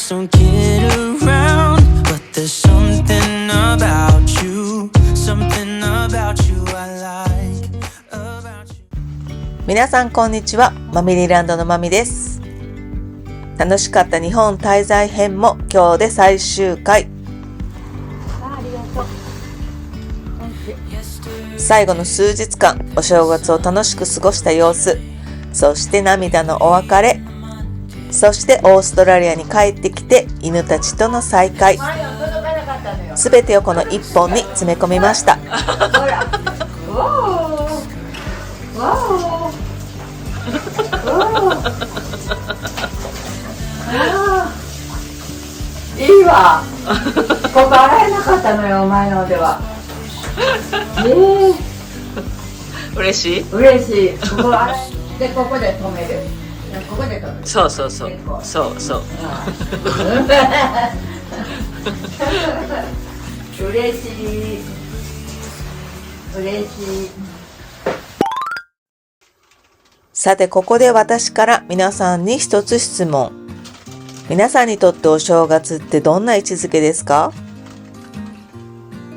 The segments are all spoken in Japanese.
just don't get around. But there's something about you, something about you I like about you. 皆さんこんにちは。マミリランドのマミです。楽しかった日本滞在編も今日で最終回。ありがとう。最後の数日間、お正月を楽しく過ごした様子、そして涙のお別れ、そしてオーストラリアに帰ってきて犬たちとの再会、すべてをこの一本に詰め込みました。ほら。わお。わお。いいわ。ここ洗えなかったのよ、前のでは。嬉しい？嬉しい。ここ洗えでここで止める。ここで止める。そうそうそう。そうそう。嬉しい。嬉しい。さてここで私から皆さんに一つ質問。皆さんにとってお正月ってどんな位置づけですか？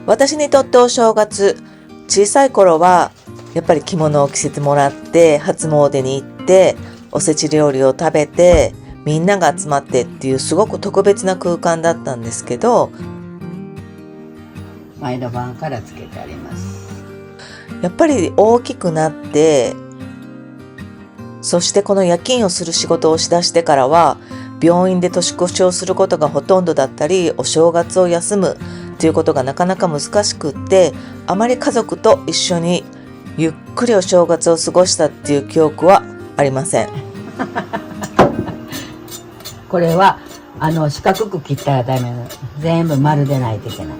私にとってお正月、小さい頃はやっぱり着物を着せてもらって初詣に行っておせち料理を食べてみんなが集まってっていうすごく特別な空間だったんですけど、毎度晩からつけてあります。やっぱり大きくなってそしてこの夜勤をする仕事をしだしてからは病院で年越しをすることがほとんどだったりお正月を休むということがなかなか難しくってあまり家族と一緒にゆっくりお正月を過ごしたっていう記憶はありません。これは四角く切ったらダメなの。全部丸でないといけない。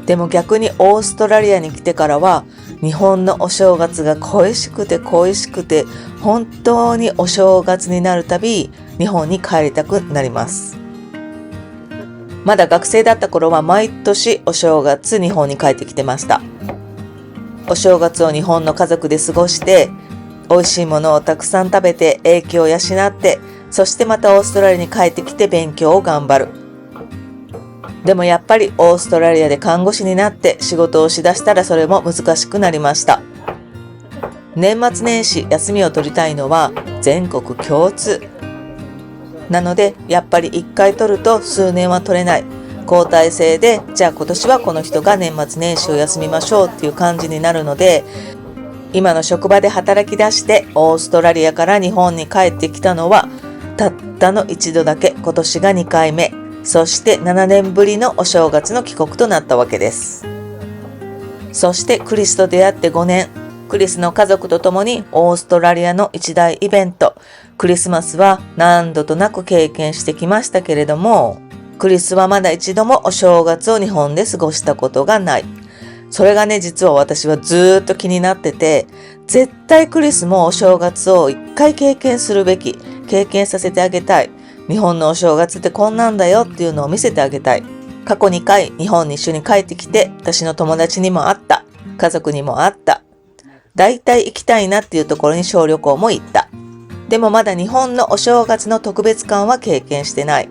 でも逆にオーストラリアに来てからは日本のお正月が恋しくて恋しくて本当にお正月になるたび日本に帰りたくなります。まだ学生だった頃は毎年お正月日本に帰ってきてました。お正月を日本の家族で過ごして美味しいものをたくさん食べて英気を養ってそしてまたオーストラリアに帰ってきて勉強を頑張る。でもやっぱりオーストラリアで看護師になって仕事をしだしたらそれも難しくなりました。年末年始休みを取りたいのは全国共通。なのでやっぱり1回取ると数年は取れない。交代制でじゃあ今年はこの人が年末年始を休みましょうっていう感じになるので今の職場で働き出してオーストラリアから日本に帰ってきたのはたったの一度だけ。今年が2回目。そして7年ぶりのお正月の帰国となったわけです。そしてクリスと出会って5年、クリスの家族と共にオーストラリアの一大イベント、クリスマスは何度となく経験してきましたけれども、クリスはまだ一度もお正月を日本で過ごしたことがない。それがね、実は私はずっと気になってて、絶対クリスもお正月を1回経験するべき、経験させてあげたい。日本のお正月ってこんなんだよっていうのを見せてあげたい。過去2回日本に一緒に帰ってきて私の友達にも会った。家族にも会った。だいたい行きたいなっていうところに小旅行も行った。でもまだ日本のお正月の特別感は経験してない。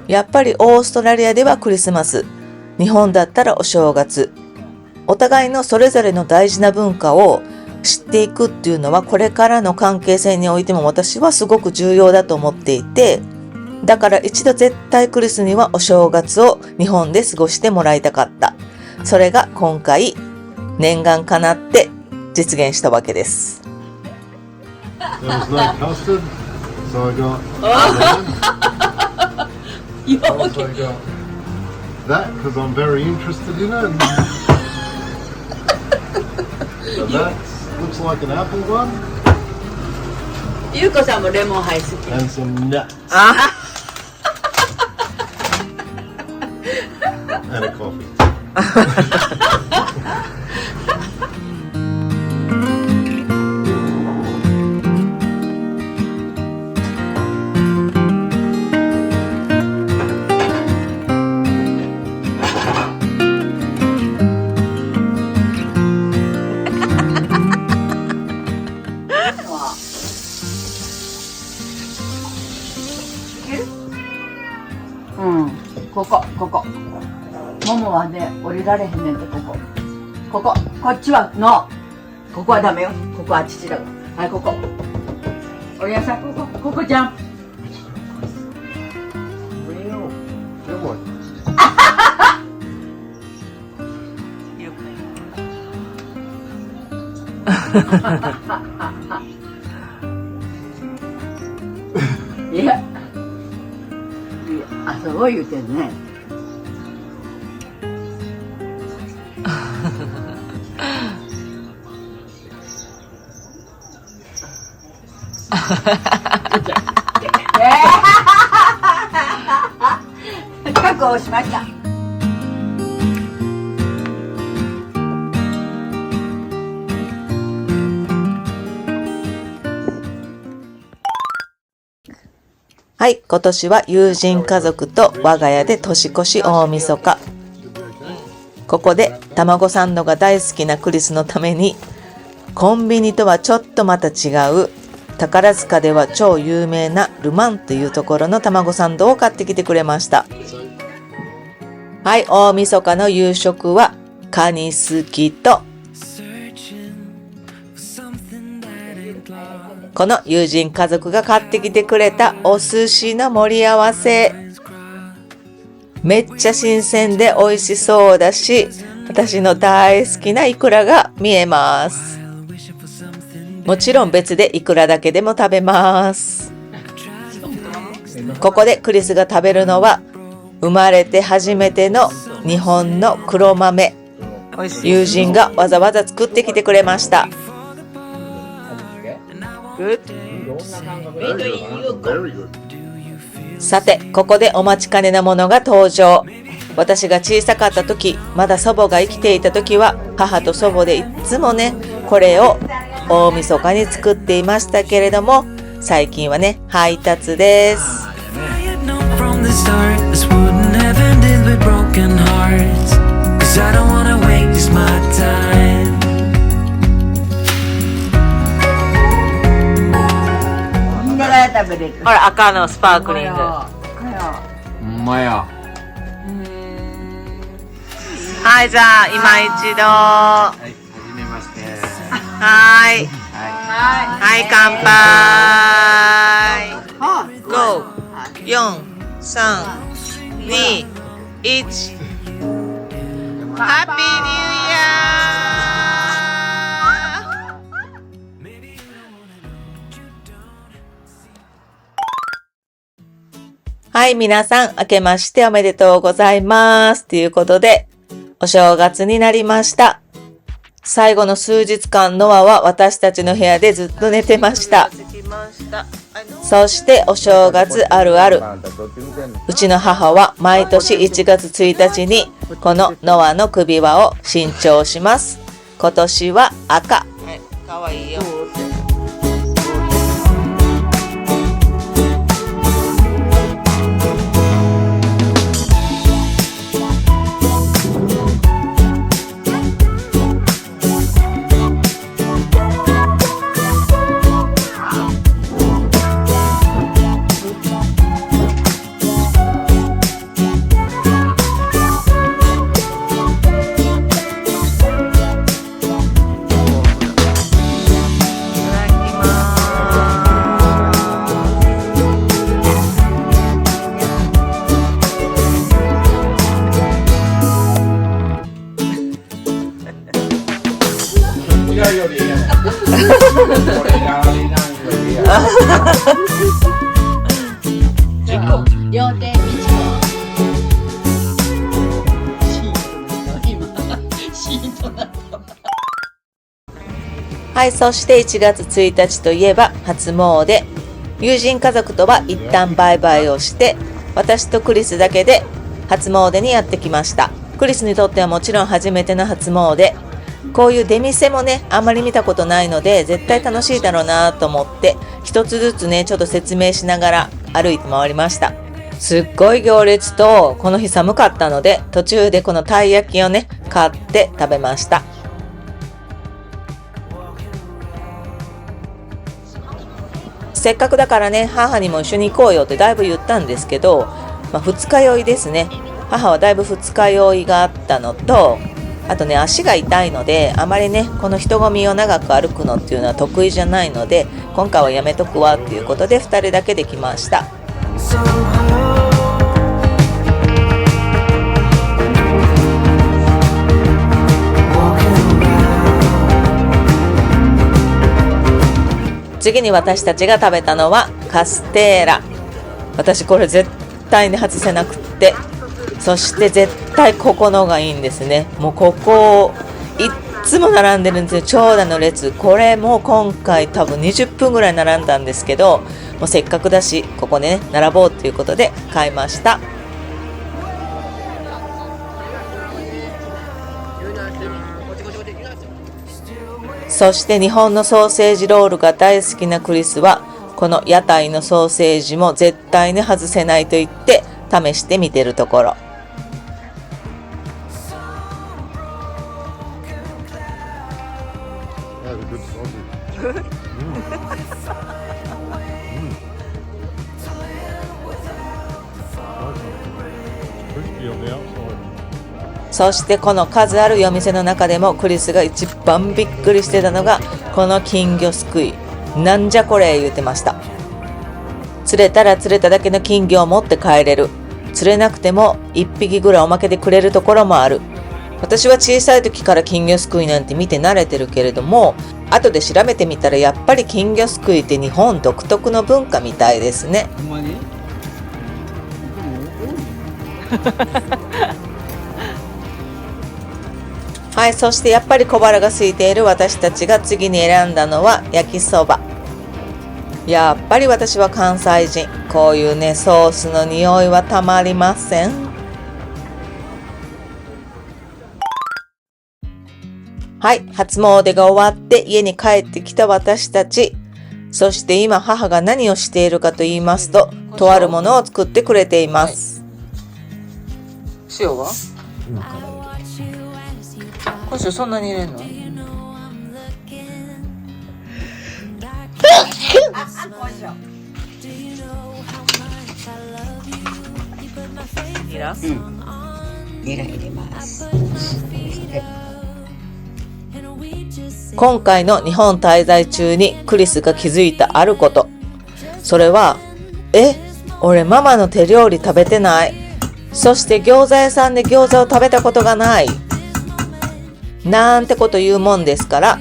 やっぱりオーストラリアではクリスマス。日本だったらお正月。お互いのそれぞれの大事な文化を知っていくっていうのはこれからの関係性においても私はすごく重要だと思っていて、だから一度絶対クリスにはお正月を日本で過ごしてもらいたかった。それが今回念願かなって実現したわけです。There was no custard, so I got also got that because I'm very interested in it. So that looks like an apple one. ゆうこさんもレモンハイ好き。 And some nuts. And a coffee. うんここももはね降りられへんねんてこっちはのここはダメよここは父だはいここ降りなさいここじゃんいやあすごい言うてんね確保しました。はい、今年は友人家族と我が家で年越し大晦日。ここで卵サンドが大好きなクリスのために、コンビニとはちょっとまた違う、宝塚では超有名なルマンというところの卵サンドを買ってきてくれました。はい、大晦日の夕食はカニすきと、この友人家族が買ってきてくれたお寿司の盛り合わせ。めっちゃ新鮮で美味しそうだし、私の大好きなイクラが見えます。もちろん別でイクラだけでも食べます。ここでクリスが食べるのは生まれて初めての日本の黒豆。友人がわざわざ作ってきてくれました。さて、ここでお待ちかねなものが登場。私が小さかった時、まだ祖母が生きていた時は、母と祖母でいつもね、これを大晦日に作っていましたけれども、最近はね、配達です。ほら、赤のスパークリング。ほんまや。はい、じゃあ、今一度。はい、はじめまして。はい。ははい、乾杯。5、4、3、2、1。ハッピーニューイヤー。はい、皆さん、明けましておめでとうございます。ということで、お正月になりました。最後の数日間、ノアは私たちの部屋でずっと寝てました。そしてお正月あるある。うちの母は毎年1月1日にこのノアの首輪を新調します。今年は赤。はい、かわいいよ。両手はい、そして1月1日といえば初詣。友人家族とは一旦バイバイをして、私とクリスだけで初詣にやってきました。クリスにとってはもちろん初めての初詣。こういう出店もね、あんまり見たことないので、絶対楽しいだろうなと思って、一つずつね、ちょっと説明しながら歩いて回りました。すっごい行列と、この日寒かったので、途中でこのたい焼きをね、買って食べました。せっかくだからね、母にも一緒に行こうよってだいぶ言ったんですけど、二日酔いですね。母はだいぶ二日酔いがあったのと、あとね、足が痛いので、あまりね、この人混みを長く歩くのっていうのは得意じゃないので、今回はやめとくわっていうことで2人だけで来ました。次に私たちが食べたのはカステーラ。私これ絶対に外せなくって、そして絶対ここのがいいんですね。もうここいっつも並んでるんですよ、長蛇の列。これも今回多分20分ぐらい並んだんですけど、もうせっかくだしここね並ぼうということで買いました。そして日本のソーセージロールが大好きなクリスは、この屋台のソーセージも絶対に外せないと言って試してみてるところ。That's a good sausage. Crispy on the outside. そしてこの数あるお店の中でもクリスが一番びっくりしてたのがこの金魚すくい。なんじゃこれ言ってました。釣れたら釣れただけの金魚を持って帰れる。釣れなくても1匹ぐらいおまけでくれるところもある。私は小さい時から金魚すくいなんて見て慣れてるけれども、後で調べてみたらやっぱり金魚すくいって日本独特の文化みたいですね。ほんまにはい、そしてやっぱり小腹が空いている私たちが次に選んだのは焼きそば。やっぱり私は関西人。こういうねソースの匂いはたまりません。はい、初詣が終わって家に帰ってきた私たち。そして今母が何をしているかと言いますと、とあるものを作ってくれています。塩は？胡椒そんなに入れんの？ニラ？ニラ入れます。今回の日本滞在中にクリスが気づいたあること。それは、俺ママの手料理食べてない。そして餃子屋さんで餃子を食べたことがない。なんてこと言うもんですから、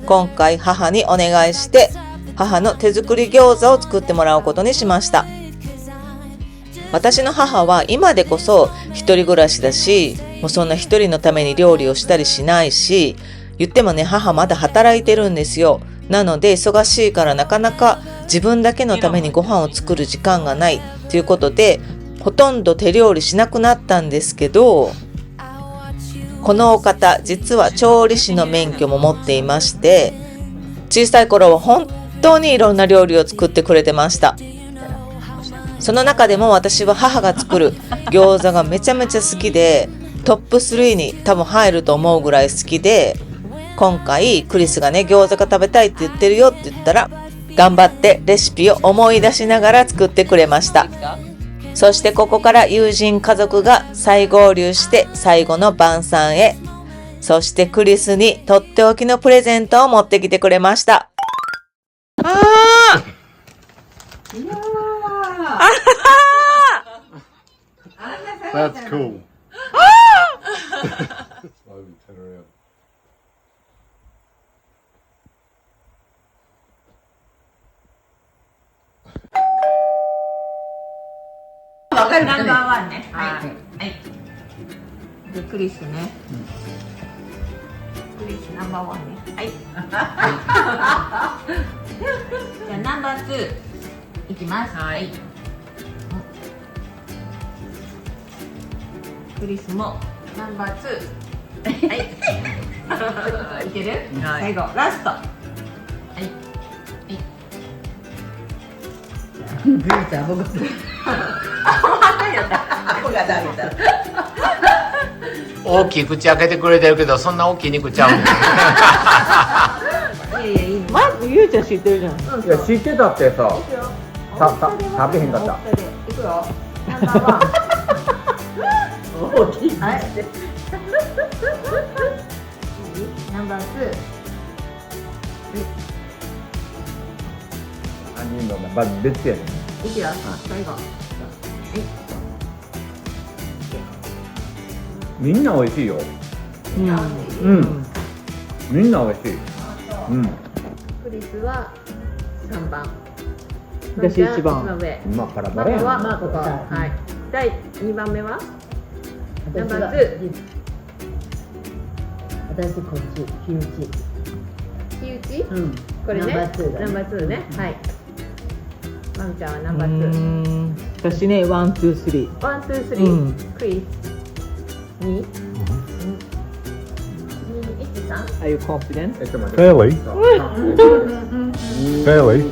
今回母にお願いして母の手作り餃子を作ってもらうことにしました。私の母は今でこそ一人暮らしだし、もうそんな一人のために料理をしたりしないし、言ってもね、母まだ働いてるんですよ。なので忙しいからなかなか自分だけのためにご飯を作る時間がないということで、ほとんど手料理しなくなったんですけど、このお方実は調理師の免許も持っていまして、小さい頃は本当にいろんな料理を作ってくれてました。その中でも私は母が作る餃子がめちゃめちゃ好きで、トップ3に多分入ると思うぐらい好きで、今回クリスがね餃子が食べたいって言ってるよって言ったら、頑張ってレシピを思い出しながら作ってくれました。そしてここから友人家族が再合流して最後の晩餐へ。そしてクリスにとっておきのプレゼントを持ってきてくれました。That's cool. Slowly turn around. わかるナンバーワンね。はい。でクリスね。クリスナンバーワンね。はい。じゃあナンバー2いきます。はい。クリスもナンバー2。はい。いける？最後ラスト。はい。ブータ僕。大きい口開けてくれてるけど、そんな大きい肉ちゃうねん。まずゆうちゃん知ってるじゃん。いや知ってたってさ、食べへんかった。いくよ。ナンバーワン。大きい。はい。ナンバーツー。3人のまず別やねん。いくよ、最後。みんな美味しいよ。うん。みんな美味しい。うん。クリスは3番。私1番。上。まあバラバマラやな。マはここ。はい。第2番目はナンバー2。私こっち、火打ち。火打ち？うん。これね。ナンバー2だね。ナンバー2ね。はい。マミちゃんはナンバー2。私ね、ワン、ツー、スリー。ワン、ツー、スリうんー。クリス。2。1、3。Are you confident? Fairly.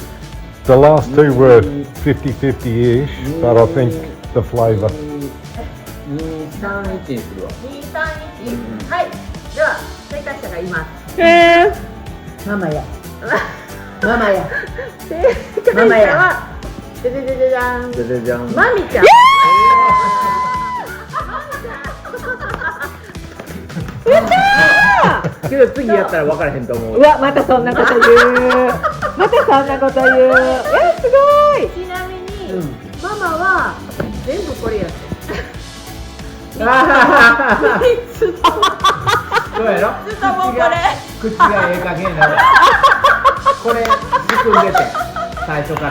The last two were 50-50-ish, but I think the flavour. 2、3、1にするわ。2、3、1。はい。では、正解者がいます。ママや。ママや。正解者は、じゃじゃじゃじゃじゃん。じゃじゃじゃん。マミちゃん。けど次やったら分からへんと思う。うわ、またそんなこと言う。またそんなこと言う。すごい。ちなみに、ママは全部これやって。そうやろ。口がええ加減なの。これ含んでて最初から。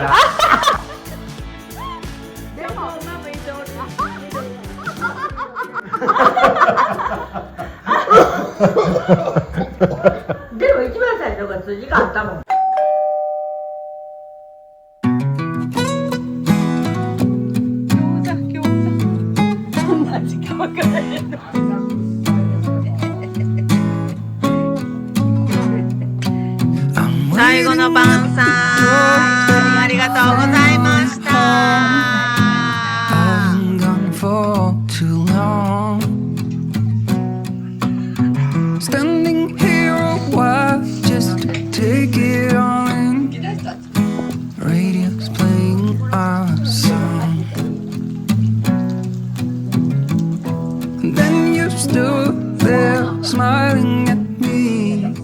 でもママ以上でも一番最初が筋があったもん。最後の晩餐、ありがとうございました。I'm gone for too long. Standing here a while just to take it all in. Radio's playing our song. Then you stood there smiling at me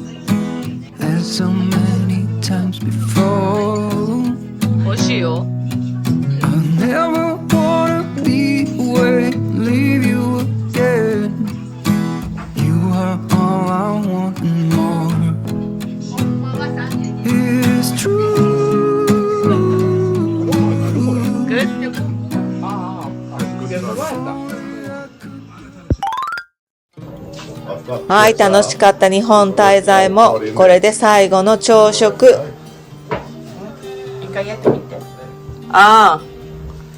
as so many times before. 美味しいよ。 I never wanna be away, leave you again. You are all I want and more. It's true. Good? はい、楽しかった日本滞在もこれで最後の朝食。一回やってみて。ああ、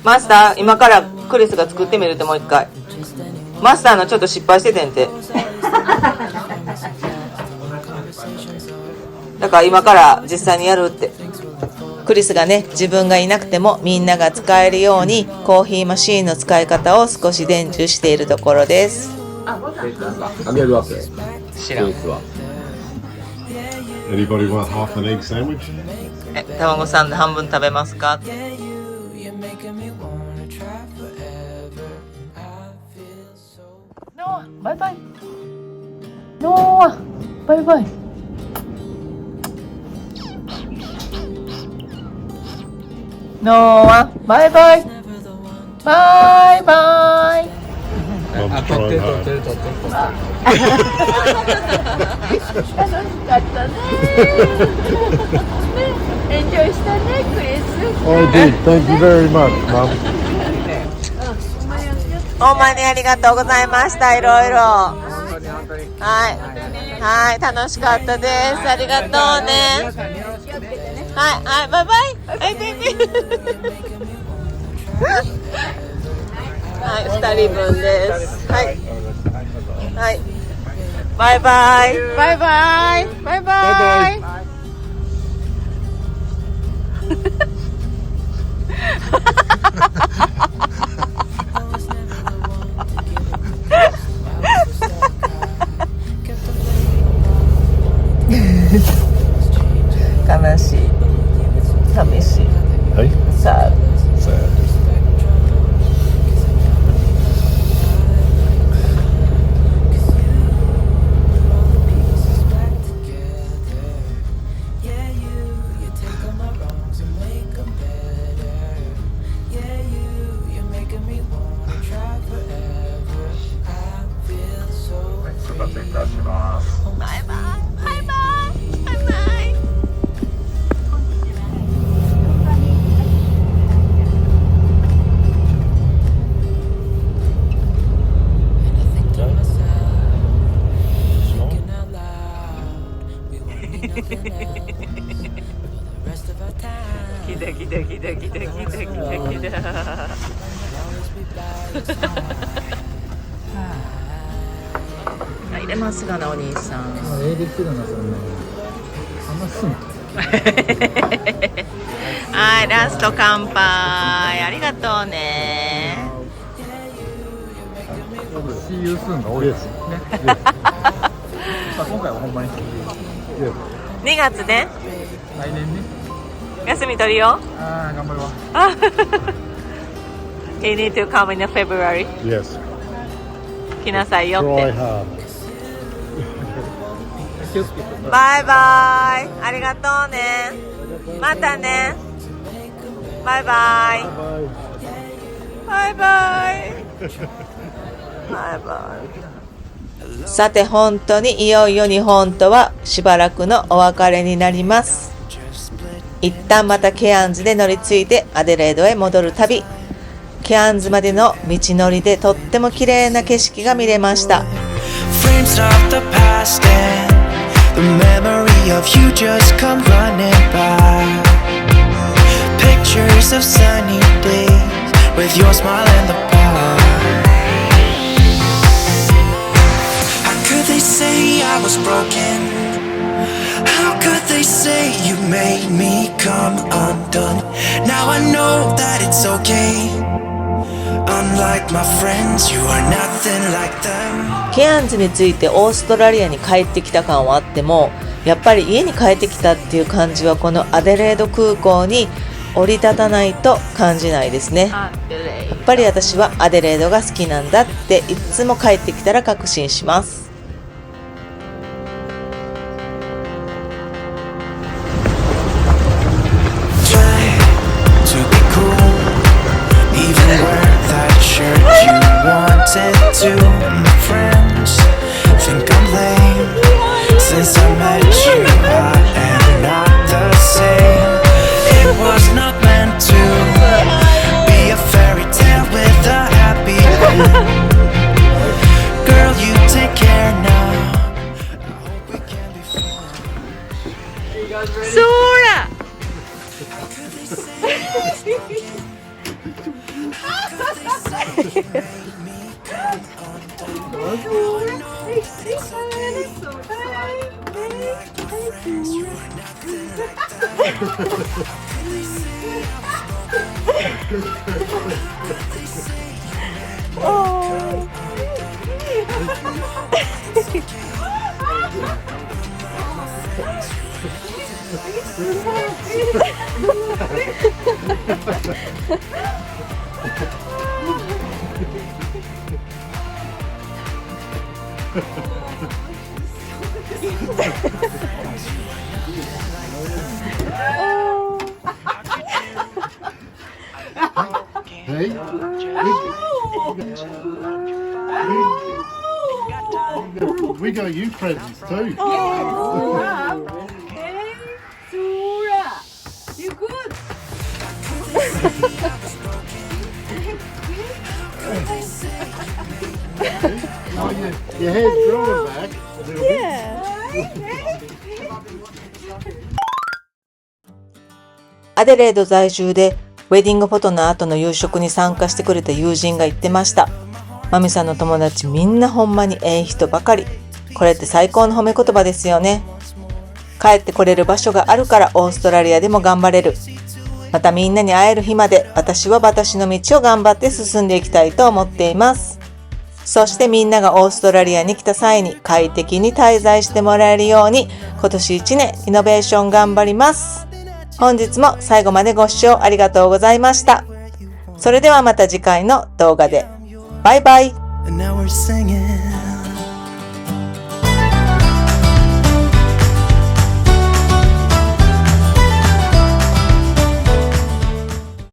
マスター、今からクリスが作ってみるってもう一回。マスターのちょっと失敗しててんて。だから今から実際にやるって。クリスがね、自分がいなくてもみんなが使えるようにコーヒーマシーンの使い方を少し伝授しているところです。あげるわけ。知らん。は。Anybody want half an egg sandwich? 卵サンド半分食べますか？ You're making me wanna try forever. I feel so. バイバイ。ノーア、バイバイ。ノーア、バイバイ。バイバイ。I'm trying hard. エンジョイしたね、クリス。 I did. Thank you very much, Mum. ほんまにありがとうございました。いろいろ。はい。はい、楽しかったです。ありがとうね。はい、はい、バイバイ。はい、ベイビー。はい、2人分です。はい。はい。バイバイ。バイバイ。バイバイ。悲しい。寂しい。Hey? sad. Sad. 入れますがなお兄さん。ええできるなそんなの。あんますんな。はい、ラスト乾杯。ありがとうね。See you soon が多いですね。今回はほんまに。2月ね。来年ね。休み取るよ。ああ頑張るわ。You need to come in February. Yes. 来なさいよっ Try て。 hard. 気をつけて。バイバイ。ありがとうね。またね。バイバイ。 Bye. バイバイ。バイバイ。さて本当にいよいよ日本とはしばらくのお別れになります。一旦またケアンズで乗り継いでアデレードへ戻る旅。ケアンズまでの道のりでとっても綺麗な景色が見れました。Frames of the past and the memory of you just come running by. Pictures of sunny days with your smile and the bar. How could they say I was broken? How could they say you made me come undone? Now I know that it's okay.Unlike my friends, you are nothing like them. ケアンズについてオーストラリアに帰ってきた感はあっても、やっぱり家に帰ってきたっていう感じはこのアデレード空港に降り立たないと感じないですね。やっぱり私はアデレードが好きなんだっていつも帰ってきたら確信します。Shirt you wanted to. My friends think I'm lame. Since I met you, I am not the same. It was not meant to be a fairy tale with a happy end. Girl, you take care now. I hope we can be friends. そーら。Hey? We got you presents too. Oh, your hair's growing back a little bit. アデレード在住でウェディングフォトの後の夕食に参加してくれた友人が言ってました。マミさんの友達みんなほんまにええ人ばかり。これって最高の褒め言葉ですよね。帰ってこれる場所があるからオーストラリアでも頑張れる。またみんなに会える日まで私は私の道を頑張って進んでいきたいと思っています。そしてみんながオーストラリアに来た際に快適に滞在してもらえるように今年1年イノベーション頑張ります。本日も最後までご視聴ありがとうございました。それではまた次回の動画で。バイバイ。And now we're singing.